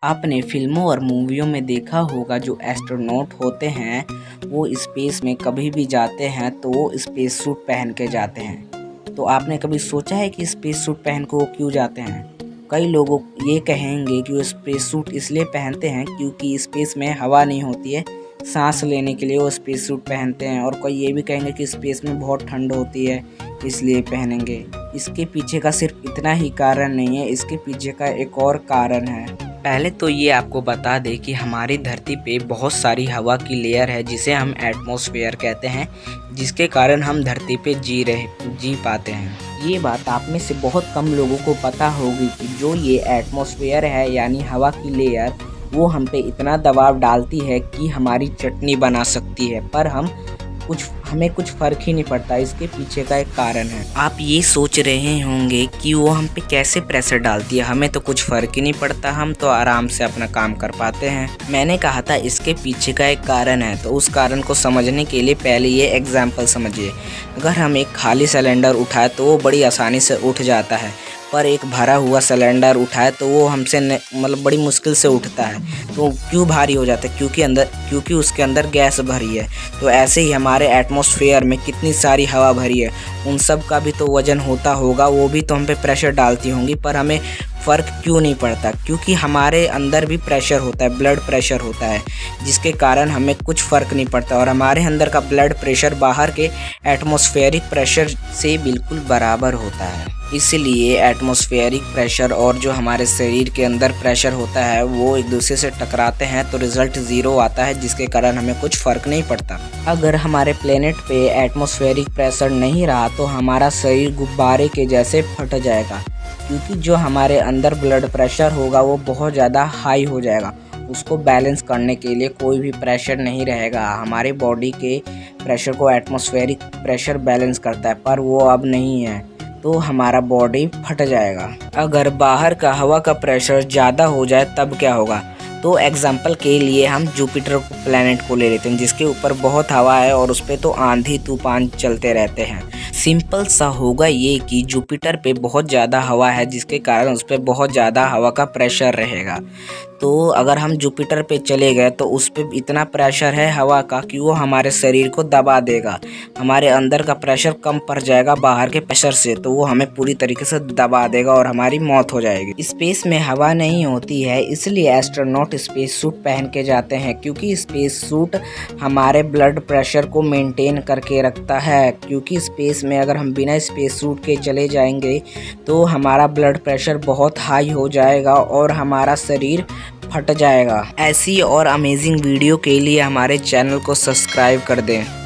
आपने फिल्मों और मूवियों में देखा होगा जो एस्ट्रोनॉट होते हैं वो स्पेस में कभी भी जाते हैं तो वो स्पेस सूट पहन के जाते हैं। तो आपने कभी सोचा है कि स्पेस सूट पहन के वो क्यों जाते हैं? कई लोगों ये कहेंगे कि वो स्पेस सूट इसलिए पहनते हैं क्योंकि स्पेस में हवा नहीं होती है, सांस लेने के लिए वो स्पेस सूट पहनते हैं। और कोई ये भी कहेंगे कि स्पेस में बहुत ठंड होती है इसलिए पहनेंगे। इसके पीछे का सिर्फ इतना ही कारण नहीं है, इसके पीछे का एक और कारण है। पहले तो ये आपको बता दें कि हमारी धरती पे बहुत सारी हवा की लेयर है जिसे हम एटमॉस्फेयर कहते हैं, जिसके कारण हम धरती पे जी पाते हैं। ये बात आप में से बहुत कम लोगों को पता होगी कि जो ये एटमॉस्फेयर है यानी हवा की लेयर वो हम पे इतना दबाव डालती है कि हमारी चटनी बना सकती है, पर हमें कुछ फ़र्क ही नहीं पड़ता। इसके पीछे का एक कारण है। आप ये सोच रहे होंगे कि वो हम पे कैसे प्रेशर डालती है, हमें तो कुछ फ़र्क ही नहीं पड़ता, हम तो आराम से अपना काम कर पाते हैं। मैंने कहा था इसके पीछे का एक कारण है, तो उस कारण को समझने के लिए पहले ये एग्जाम्पल समझिए। अगर हम एक खाली सिलेंडर उठाए तो वो बड़ी आसानी से उठ जाता है, पर एक भरा हुआ सिलेंडर उठाए तो वो हमसे मतलब बड़ी मुश्किल से उठता है। तो क्यों भारी हो जाता है? क्योंकि उसके अंदर गैस भरी है। तो ऐसे ही हमारे एटमॉस्फेयर में कितनी सारी हवा भरी है, उन सब का भी तो वजन होता होगा, वो भी तो हम पे प्रेशर डालती होंगी, पर हमें फ़र्क क्यों नहीं पड़ता? क्योंकि हमारे अंदर भी प्रेशर होता है, ब्लड प्रेशर होता है, जिसके कारण हमें कुछ फ़र्क नहीं पड़ता। और हमारे अंदर का ब्लड प्रेशर बाहर के एटमॉस्फेरिक प्रेशर से बिल्कुल बराबर होता है। इसलिए एटमॉस्फेरिक प्रेशर और जो हमारे शरीर के अंदर प्रेशर होता है वो एक दूसरे से टकराते हैं तो रिज़ल्ट ज़ीरो आता है, जिसके कारण हमें कुछ फ़र्क नहीं पड़ता। अगर हमारे प्लेनेट पे एटमॉस्फेरिक प्रेशर नहीं रहा तो हमारा शरीर गुब्बारे के जैसे फट जाएगा, क्योंकि जो हमारे अंदर ब्लड प्रेशर होगा वो बहुत ज़्यादा हाई हो जाएगा। उसको बैलेंस करने के लिए कोई भी प्रेशर नहीं रहेगा। हमारे बॉडी के प्रेशर को एटमॉस्फेरिक प्रेशर बैलेंस करता है, पर वो अब नहीं है, तो हमारा बॉडी फट जाएगा। अगर बाहर का हवा का प्रेशर ज़्यादा हो जाए तब क्या होगा? तो एग्जाम्पल के लिए हम जुपिटर प्लैनेट को ले लेते हैं, जिसके ऊपर बहुत हवा है और उस पर तो आंधी तूफान चलते रहते हैं। सिंपल सा होगा ये कि जुपिटर पे बहुत ज़्यादा हवा है, जिसके कारण उस पर बहुत ज़्यादा हवा का प्रेशर रहेगा। तो अगर हम जुपिटर पे चले गए तो उस पर इतना प्रेशर है हवा का कि वो हमारे शरीर को दबा देगा। हमारे अंदर का प्रेशर कम पड़ जाएगा बाहर के प्रेशर से, तो वो हमें पूरी तरीके से दबा देगा और हमारी मौत हो जाएगी। स्पेस में हवा नहीं होती है, इसलिए एस्ट्रोनॉट स्पेस सूट पहन के जाते हैं, क्योंकि स्पेस सूट हमारे ब्लड प्रेशर को मेंटेन करके रखता है। क्योंकि स्पेस में अगर हम बिना स्पेस सूट के चले जाएंगे तो हमारा ब्लड प्रेशर बहुत हाई हो जाएगा और हमारा शरीर फट जाएगा। ऐसी और अमेजिंग वीडियो के लिए हमारे चैनल को सब्सक्राइब कर दें।